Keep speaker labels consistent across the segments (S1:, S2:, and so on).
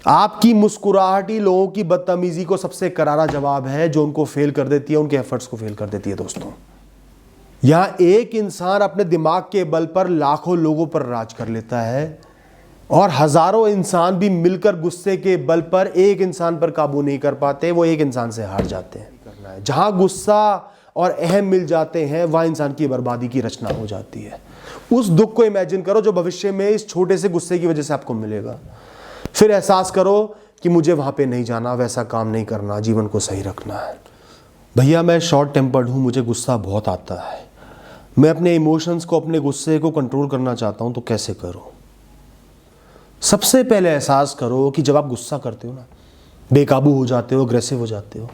S1: आपकी मुस्कुराहट ही लोगों की बदतमीजी को सबसे करारा जवाब है जो उनको फेल कर देती है, उनके एफर्ट्स को फेल कर देती है। दोस्तों, यहां एक इंसान अपने दिमाग के बल पर लाखों लोगों पर राज कर लेता है और हजारों इंसान भी मिलकर गुस्से के बल पर एक इंसान पर काबू नहीं कर पाते, वो एक इंसान से हार जाते हैं। जहां गुस्सा और अहम मिल जाते हैं वहां इंसान की बर्बादी की रचना हो जाती है। उस दुख को इमेजिन करो जो भविष्य में इस छोटे से गुस्से की वजह से आपको मिलेगा। फिर एहसास करो कि मुझे वहां पे नहीं जाना, वैसा काम नहीं करना, जीवन को सही रखना है। भैया मैं शॉर्ट टेम्पर्ड हूं, मुझे गुस्सा बहुत आता है, मैं अपने इमोशंस को, अपने गुस्से को कंट्रोल करना चाहता हूं, तो कैसे करूं? सबसे पहले एहसास करो कि जब आप गुस्सा करते हो ना, बेकाबू हो जाते हो, अग्रेसिव हो जाते हो,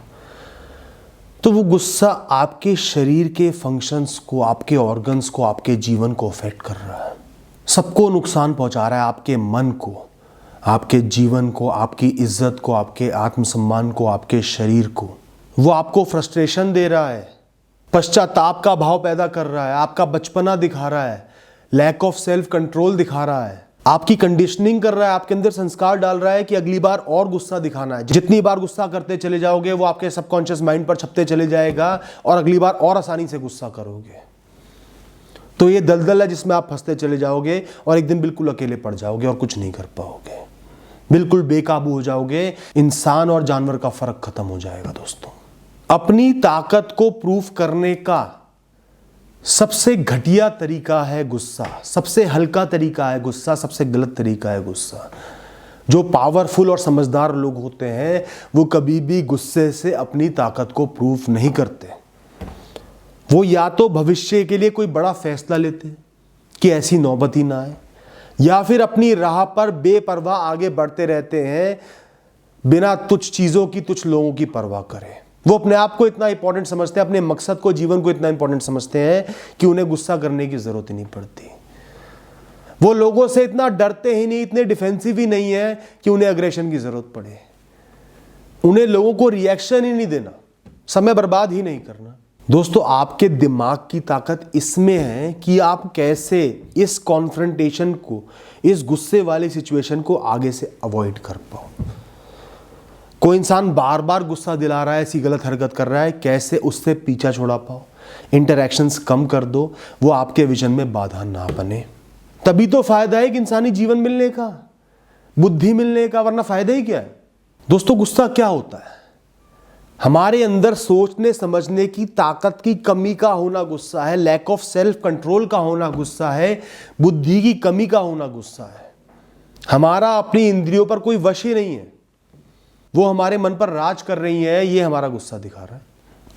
S1: तो वो गुस्सा आपके शरीर के फंक्शंस को, आपके ऑर्गन्स को, आपके जीवन को अफेक्ट कर रहा है। सबको नुकसान पहुंचा रहा है, आपके मन को, आपके जीवन को, आपकी इज्जत को, आपके आत्मसम्मान को, आपके शरीर को। वो आपको फ्रस्ट्रेशन दे रहा है, पश्चाताप का भाव पैदा कर रहा है, आपका बचपना दिखा रहा है, लैक ऑफ सेल्फ कंट्रोल दिखा रहा है, आपकी कंडीशनिंग कर रहा है, आपके अंदर संस्कार डाल रहा है कि अगली बार और गुस्सा दिखाना है। जितनी बार गुस्सा करते चले जाओगे वो आपके सबकॉन्शियस माइंड पर छपते चले जाएगा और अगली बार और आसानी से गुस्सा करोगे। तो ये दलदल है जिसमें आप फंसते चले जाओगे और एक दिन बिल्कुल अकेले पड़ जाओगे और कुछ नहीं कर पाओगे, बिल्कुल बेकाबू हो जाओगे। इंसान और जानवर का फर्क खत्म हो जाएगा। दोस्तों, अपनी ताकत को प्रूफ करने का सबसे घटिया तरीका है गुस्सा, सबसे हल्का तरीका है गुस्सा, सबसे गलत तरीका है गुस्सा। जो पावरफुल और समझदार लोग होते हैं वो कभी भी गुस्से से अपनी ताकत को प्रूफ नहीं करते। वो या तो भविष्य के लिए कोई बड़ा फैसला लेते कि ऐसी नौबत ही ना आए, या फिर अपनी राह पर बेपरवाह आगे बढ़ते रहते हैं बिना तुच्छ चीजों की, तुच्छ लोगों की परवाह करें। वो अपने आप को इतना इंपॉर्टेंट समझते हैं, अपने मकसद को, जीवन को इतना इंपॉर्टेंट समझते हैं कि उन्हें गुस्सा करने की जरूरत ही नहीं पड़ती। वो लोगों से इतना डरते ही नहीं, इतने डिफेंसिव ही नहीं है कि उन्हें अग्रेशन की जरूरत पड़े। उन्हें लोगों को रिएक्शन ही नहीं देना, समय बर्बाद ही नहीं करना। दोस्तों, आपके दिमाग की ताकत इसमें है कि आप कैसे इस कॉन्फ्रंटेशन को, इस गुस्से वाली सिचुएशन को आगे से अवॉइड कर पाओ। कोई इंसान बार बार गुस्सा दिला रहा है, ऐसी गलत हरकत कर रहा है, कैसे उससे पीछा छुड़ा पाओ, इंटरैक्शंस कम कर दो, वो आपके विजन में बाधा ना बने। तभी तो फायदा है कि इंसानी जीवन मिलने का, बुद्धि मिलने का, वरना फायदा ही क्या है? दोस्तों, गुस्सा क्या होता है? हमारे अंदर सोचने समझने की ताकत की कमी का होना गुस्सा है, लैक ऑफ सेल्फ कंट्रोल का होना गुस्सा है, बुद्धि की कमी का होना गुस्सा है। हमारा अपनी इंद्रियों पर कोई वश ही नहीं है, वो हमारे मन पर राज कर रही है, ये हमारा गुस्सा दिखा रहा है।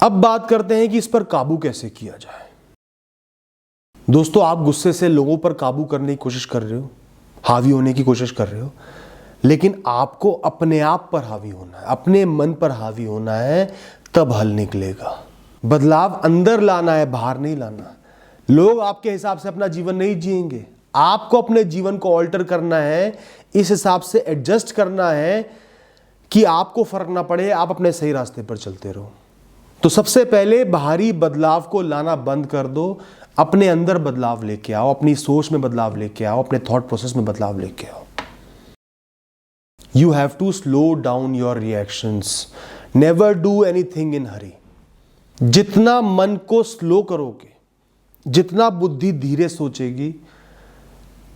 S1: अब बात करते हैं कि इस पर काबू कैसे किया जाए। दोस्तों, आप गुस्से से लोगों पर काबू करने की कोशिश कर रहे हो, हावी होने की कोशिश कर रहे हो, लेकिन आपको अपने आप पर हावी होना है, अपने मन पर हावी होना है, तब हल निकलेगा। बदलाव अंदर लाना है, बाहर नहीं लाना। लोग आपके हिसाब से अपना जीवन नहीं जिएंगे, आपको अपने जीवन को ऑल्टर करना है, इस हिसाब से एडजस्ट करना है कि आपको फर्क ना पड़े, आप अपने सही रास्ते पर चलते रहो। तो सबसे पहले बाहरी बदलाव को लाना बंद कर दो, अपने अंदर बदलाव लेके आओ, अपनी सोच में बदलाव लेके आओ, अपने थॉट प्रोसेस में बदलाव लेके आओ। You have to slow down your reactions, never do anything in hurry. जितना मन को स्लो करोगे, जितना बुद्धि धीरे सोचेगी,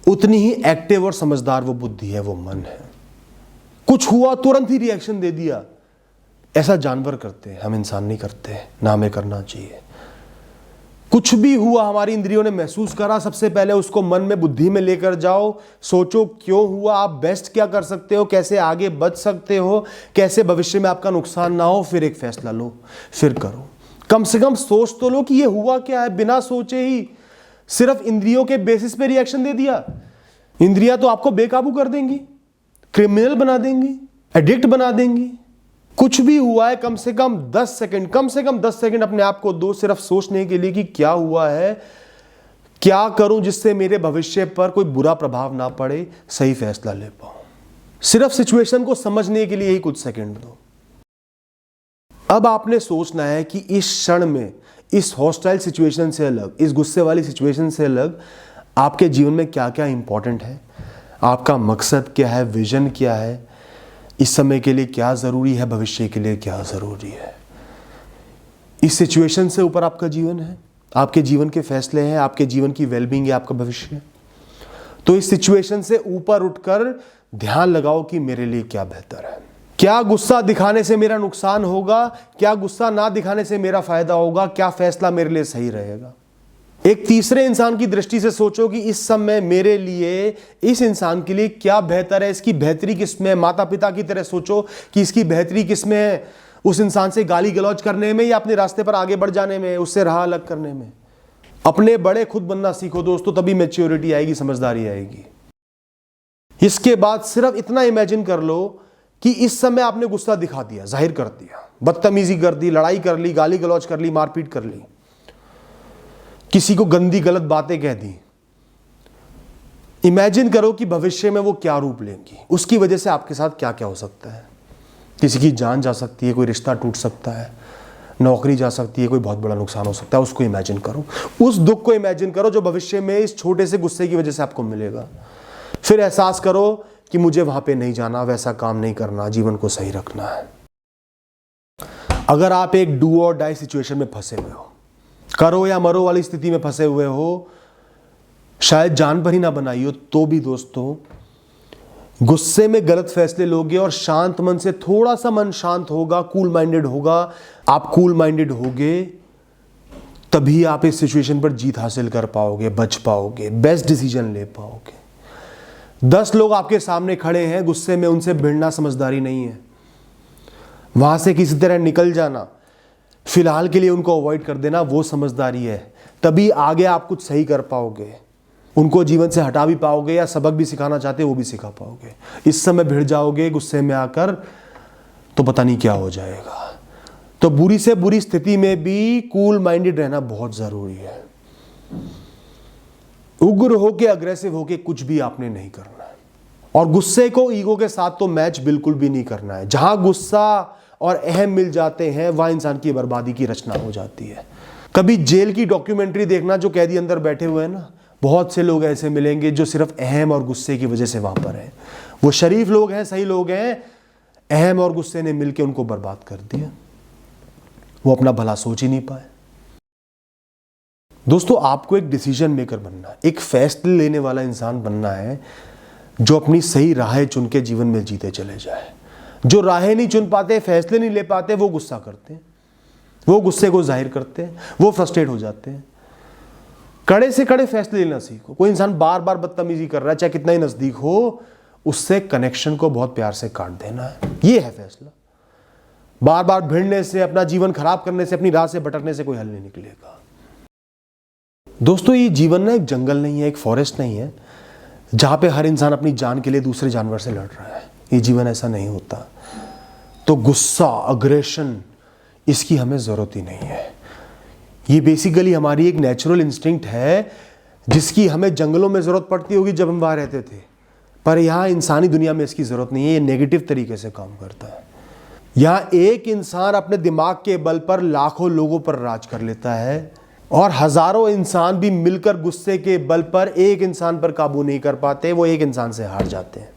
S1: उतनी ही एक्टिव और समझदार वो बुद्धि है, वो मन है। कुछ हुआ तुरंत ही रिएक्शन दे दिया, ऐसा जानवर करते हैं, हम इंसान नहीं करते, ना हमें करना चाहिए। कुछ भी हुआ, हमारी इंद्रियों ने महसूस करा, सबसे पहले उसको मन में, बुद्धि में लेकर जाओ, सोचो क्यों हुआ, आप बेस्ट क्या कर सकते हो, कैसे आगे बच सकते हो, कैसे भविष्य में आपका नुकसान ना हो, फिर एक फैसला लो, फिर करो। कम से कम सोच तो लो कि ये हुआ क्या है। बिना सोचे ही सिर्फ इंद्रियों के बेसिस पे रिएक्शन दे दिया, इंद्रियां तो आपको बेकाबू कर देंगी, क्रिमिनल बना देंगी, एडिक्ट बना देंगी। कुछ भी हुआ है, कम से कम 10 सेकंड अपने आप को दो, सिर्फ सोचने के लिए कि क्या हुआ है, क्या करूं जिससे मेरे भविष्य पर कोई बुरा प्रभाव ना पड़े, सही फैसला ले पाऊं। सिर्फ सिचुएशन को समझने के लिए ही कुछ सेकंड दो। अब आपने सोचना है कि इस क्षण में, इस हॉस्टाइल सिचुएशन से अलग, इस गुस्से वाली सिचुएशन से अलग आपके जीवन में क्या क्या इंपॉर्टेंट है, आपका मकसद क्या है, विजन क्या है, इस समय के लिए क्या ज़रूरी है, भविष्य के लिए क्या ज़रूरी है। इस सिचुएशन से ऊपर आपका जीवन है, आपके जीवन के फैसले हैं, आपके जीवन की वेलबींग है, आपका भविष्य है। तो इस सिचुएशन से ऊपर उठकर ध्यान लगाओ कि मेरे लिए क्या बेहतर है। क्या गुस्सा दिखाने से मेरा नुकसान होगा, क्या गुस्सा ना दिखाने से मेरा फायदा होगा, क्या फैसला मेरे लिए सही रहेगा। एक तीसरे इंसान की दृष्टि से सोचो कि इस समय मेरे लिए, इस इंसान के लिए क्या बेहतर है, इसकी बेहतरी किसमें है। माता पिता की तरह सोचो कि इसकी बेहतरी किसमें है, उस इंसान से गाली गलौज करने में या अपने रास्ते पर आगे बढ़ जाने में, उससे राह अलग करने में। अपने बड़े खुद बनना सीखो दोस्तों, तभी मैच्योरिटी आएगी, समझदारी आएगी। इसके बाद सिर्फ इतना इमेजिन कर लो कि इस समय आपने गुस्सा दिखा दिया, जाहिर कर दिया, बदतमीजी कर दी, लड़ाई कर ली, गाली गलौज कर ली, मारपीट कर ली, किसी को गंदी गलत बातें कह दी। इमेजिन करो कि भविष्य में वो क्या रूप लेंगी, उसकी वजह से आपके साथ क्या क्या हो सकता है। किसी की जान जा सकती है, कोई रिश्ता टूट सकता है, नौकरी जा सकती है, कोई बहुत बड़ा नुकसान हो सकता है। उसको इमेजिन करो, उस दुख को इमेजिन करो जो भविष्य में इस छोटे से गुस्से की वजह से आपको मिलेगा। फिर एहसास करो कि मुझे वहां पे नहीं जाना, वैसा काम नहीं करना, जीवन को सही रखना है। अगर आप एक डू और डाई सिचुएशन में फंसे हुए हो, करो या मरो वाली स्थिति में फंसे हुए हो, शायद जान पर ही ना बनाई हो, तो भी दोस्तों गुस्से में गलत फैसले लोगे और शांत मन से, थोड़ा सा मन शांत होगा, कूल माइंडेड होगा, आप कूल माइंडेड होगे, तभी आप इस सिचुएशन पर जीत हासिल कर पाओगे, बच पाओगे, बेस्ट डिसीजन ले पाओगे। 10 लोग आपके सामने खड़े हैं, गुस्से में उनसे भिड़ना समझदारी नहीं है। वहां से किसी तरह निकल जाना, फिलहाल के लिए उनको अवॉइड कर देना, वो समझदारी है। तभी आगे आप कुछ सही कर पाओगे, उनको जीवन से हटा भी पाओगे, या सबक भी सिखाना चाहते वो भी सिखा पाओगे। इस समय भिड़ जाओगे गुस्से में आकर तो पता नहीं क्या हो जाएगा। तो बुरी से बुरी स्थिति में भी कूल माइंडेड रहना बहुत जरूरी है। उग्र होके, अग्रेसिव होके कुछ भी आपने नहीं करना है, और गुस्से को ईगो के साथ तो मैच बिल्कुल भी नहीं करना है। जहां गुस्सा और अहम मिल जाते हैं, वहां इंसान की बर्बादी की रचना हो जाती है। कभी जेल की डॉक्यूमेंट्री देखना, जो कैदी अंदर बैठे हुए हैं ना, बहुत से लोग ऐसे मिलेंगे जो सिर्फ अहम और गुस्से की वजह से वहां पर हैं। वो शरीफ लोग हैं, सही लोग हैं, अहम और गुस्से ने मिलकर उनको बर्बाद कर दिया। वो अपना भला सोच ही नहीं पाए। दोस्तों, आपको एक डिसीजन मेकर बनना है, एक फैसले लेने वाला इंसान बनना है, जो अपनी सही राहें चुन के जीवन में जीते चले जाए। जो राहें नहीं चुन पाते, फैसले नहीं ले पाते, वो गुस्सा करते हैं, वो गुस्से को जाहिर करते हैं, वो फ्रस्ट्रेट हो जाते हैं। कड़े से कड़े फैसले लेना सीखो। कोई इंसान बार बार बदतमीजी कर रहा है, चाहे कितना ही नजदीक हो, उससे कनेक्शन को बहुत प्यार से काट देना है। ये है फैसला। बार बार भिड़ने से, अपना जीवन खराब करने से, अपनी राह से भटकने से कोई हल नहीं निकलेगा। दोस्तों, ये जीवन ना एक जंगल नहीं है, एक फॉरेस्ट नहीं है जहां पे हर इंसान अपनी जान के लिए दूसरे जानवर से लड़ रहा है। ये जीवन ऐसा नहीं होता। तो गुस्सा, अग्रेशन, इसकी हमें जरूरत ही नहीं है। ये बेसिकली हमारी एक नेचुरल इंस्टिंक्ट है, जिसकी हमें जंगलों में जरूरत पड़ती होगी जब हम वहां रहते थे, पर यहाँ इंसानी दुनिया में इसकी जरूरत नहीं है। ये नेगेटिव तरीके से काम करता है। यहाँ एक इंसान अपने दिमाग के बल पर लाखों लोगों पर राज कर लेता है, और हजारों इंसान भी मिलकर गुस्से के बल पर एक इंसान पर काबू नहीं कर पाते, वो एक इंसान से हार जाते हैं।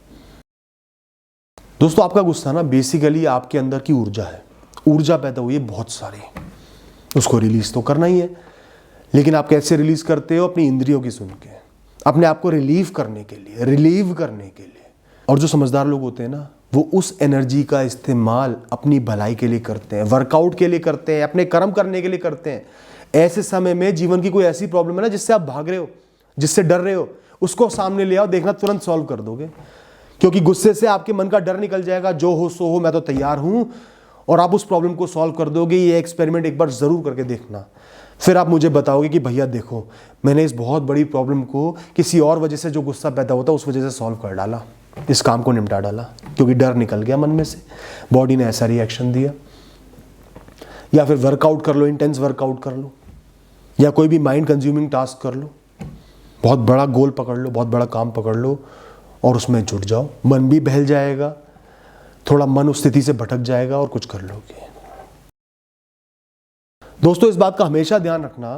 S1: दोस्तों, आपका गुस्सा ना बेसिकली आपके अंदर की ऊर्जा है। ऊर्जा पैदा हुई है बहुत सारी, उसको रिलीज तो करना ही है। लेकिन आप कैसे रिलीज करते हो? अपनी इंद्रियों की सुन के, अपने आप को रिलीव करने के लिए। और जो समझदार लोग होते हैं ना, वो उस एनर्जी का इस्तेमाल अपनी भलाई के लिए करते हैं, वर्कआउट के लिए करते हैं, अपने कर्म करने के लिए करते हैं। ऐसे समय में जीवन की कोई ऐसी प्रॉब्लम है ना जिससे आप भाग रहे हो, जिससे डर रहे हो, उसको सामने ले आओ, देखना तुरंत सॉल्व कर दोगे। क्योंकि गुस्से से आपके मन का डर निकल जाएगा, जो हो सो हो, मैं तो तैयार हूं, और आप उस प्रॉब्लम को सॉल्व कर दोगे। ये एक्सपेरिमेंट एक बार जरूर करके देखना। फिर आप मुझे बताओगे कि भैया देखो, मैंने इस बहुत बड़ी प्रॉब्लम को किसी और वजह से, जो गुस्सा पैदा होता है उस वजह से सॉल्व कर डाला, इस काम को निपटा डाला, क्योंकि डर निकल गया मन में से, बॉडी ने ऐसा रिएक्शन दिया। या फिर वर्कआउट कर लो, इंटेंस वर्कआउट कर लो, या कोई भी माइंड कंज्यूमिंग टास्क कर लो, बहुत बड़ा गोल पकड़ लो, बहुत बड़ा काम पकड़ लो और उसमें जुट जाओ। मन भी बहल जाएगा, थोड़ा मन उस स्थिति से भटक जाएगा और कुछ कर लोगे। दोस्तों, इस बात का हमेशा ध्यान रखना,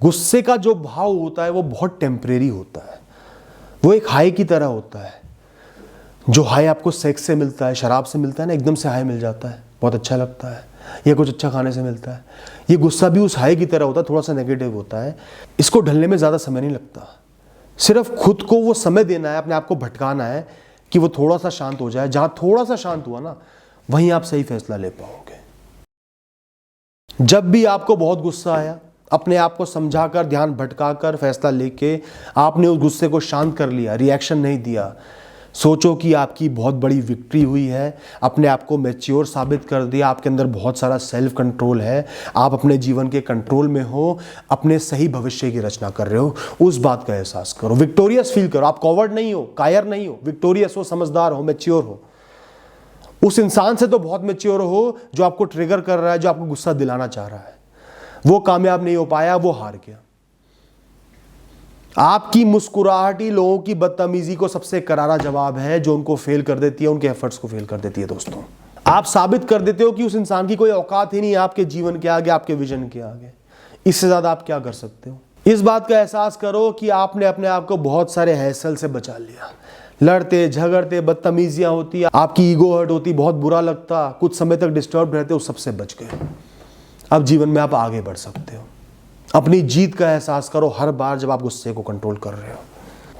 S1: गुस्से का जो भाव होता है वो बहुत टेम्परेरी होता है, वो एक हाई की तरह होता है। जो हाई आपको सेक्स से मिलता है, शराब से मिलता है ना, एकदम से हाई मिल जाता है, बहुत अच्छा लगता है, या कुछ अच्छा खाने से मिलता है। ये गुस्सा भी उस हाई की तरह होता है, थोड़ा सा नेगेटिव होता है। इसको ढलने में ज़्यादा समय नहीं लगता, सिर्फ खुद को वो समय देना है, अपने आप को भटकाना है कि वो थोड़ा सा शांत हो जाए। जहाँ थोड़ा सा शांत हुआ ना, वहीं आप सही फैसला ले पाओगे। जब भी आपको बहुत गुस्सा आया, अपने आप को समझाकर, ध्यान भटकाकर फैसला लेके आपने उस गुस्से को शांत कर लिया, रिएक्शन नहीं दिया, सोचो कि आपकी बहुत बड़ी विक्ट्री हुई है, अपने आप को मैच्योर साबित कर दिया, आपके अंदर बहुत सारा सेल्फ कंट्रोल है, आप अपने जीवन के कंट्रोल में हो, अपने सही भविष्य की रचना कर रहे हो। उस बात का एहसास करो, विक्टोरियस फील करो। आप कॉवर्ड नहीं हो, कायर नहीं हो, विक्टोरियस हो, समझदार हो, मैच्योर हो। उस इंसान से तो बहुत मैच्योर हो जो आपको ट्रिगर कर रहा है, जो आपको गुस्सा दिलाना चाह रहा है। वो कामयाब नहीं हो पाया, वो हार गया। आपकी मुस्कुराहट ही लोगों की बदतमीजी को सबसे करारा जवाब है, जो उनको फेल कर देती है, उनके एफर्ट्स को फेल कर देती है। दोस्तों, आप साबित कर देते हो कि उस इंसान की कोई औकात ही नहीं है आपके जीवन के आगे, आपके विजन के आगे। इससे ज्यादा आप क्या कर सकते हो? इस बात का एहसास करो कि आपने अपने आप को बहुत सारे हैसल से बचा लिया। लड़ते झगड़ते, बदतमीजियां होती, आपकी ईगो हर्ट होती, बहुत बुरा लगता, कुछ समय तक डिस्टर्ब रहते, उस सबसे बच गए। अब जीवन में आप आगे बढ़ सकते हो। अपनी जीत का एहसास करो हर बार जब आप गुस्से को कंट्रोल कर रहे हो,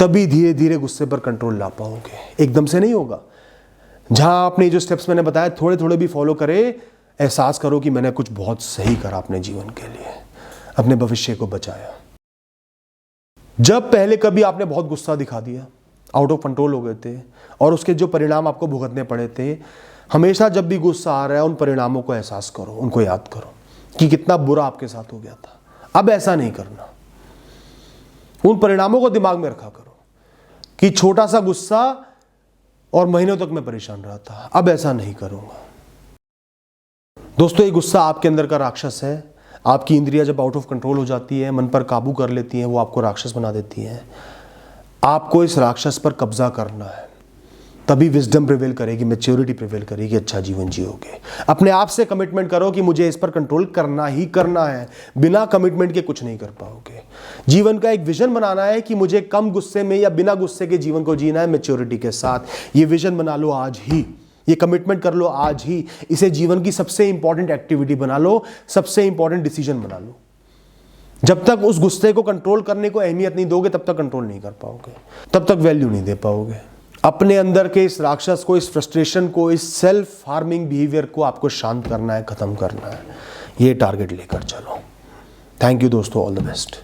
S1: तभी धीरे धीरे गुस्से पर कंट्रोल ला पाओगे। एकदम से नहीं होगा। जहां आपने जो स्टेप्स मैंने बताया, थोड़े थोड़े भी फॉलो करे, एहसास करो कि मैंने कुछ बहुत सही करा अपने जीवन के लिए, अपने भविष्य को बचाया। जब पहले कभी आपने बहुत गुस्सा दिखा दिया, आउट ऑफ कंट्रोल हो गए थे, और उसके जो परिणाम आपको भुगतने पड़े थे, हमेशा जब भी गुस्सा आ रहा है, उन परिणामों को एहसास करो, उनको याद करो कि कितना बुरा आपके साथ हो गया था। अब ऐसा नहीं करना। उन परिणामों को दिमाग में रखा करो कि छोटा सा गुस्सा और महीनों तक मैं परेशान रहा था, अब ऐसा नहीं करूंगा। दोस्तों, ये गुस्सा आपके अंदर का राक्षस है। आपकी इंद्रियां जब आउट ऑफ कंट्रोल हो जाती है, मन पर काबू कर लेती हैं, वो आपको राक्षस बना देती हैं। आपको इस राक्षस पर कब्जा करना है, तभी विजडम प्रिवेल करेगी, मैच्योरिटी प्रिवेल करेगी, अच्छा जीवन जियोगे। अपने आप से कमिटमेंट करो कि मुझे इस पर कंट्रोल करना ही करना है। बिना कमिटमेंट के कुछ नहीं कर पाओगे। जीवन का एक विजन बनाना है कि मुझे कम गुस्से में या बिना गुस्से के जीवन को जीना है, मैच्योरिटी के साथ। ये विजन बना लो आज ही, ये कमिटमेंट कर लो आज ही। इसे जीवन की सबसे इंपॉर्टेंट एक्टिविटी बना लो, सबसे इंपॉर्टेंट डिसीजन बना लो। जब तक उस गुस्से को कंट्रोल करने को अहमियत नहीं दोगे, तब तक कंट्रोल नहीं कर पाओगे, तब तक वैल्यू नहीं दे पाओगे। अपने अंदर के इस राक्षस को, इस फ्रस्ट्रेशन को, इस सेल्फ हार्मिंग बिहेवियर को आपको शांत करना है, खत्म करना है। ये टारगेट लेकर चलो। थैंक यू दोस्तों, ऑल द बेस्ट।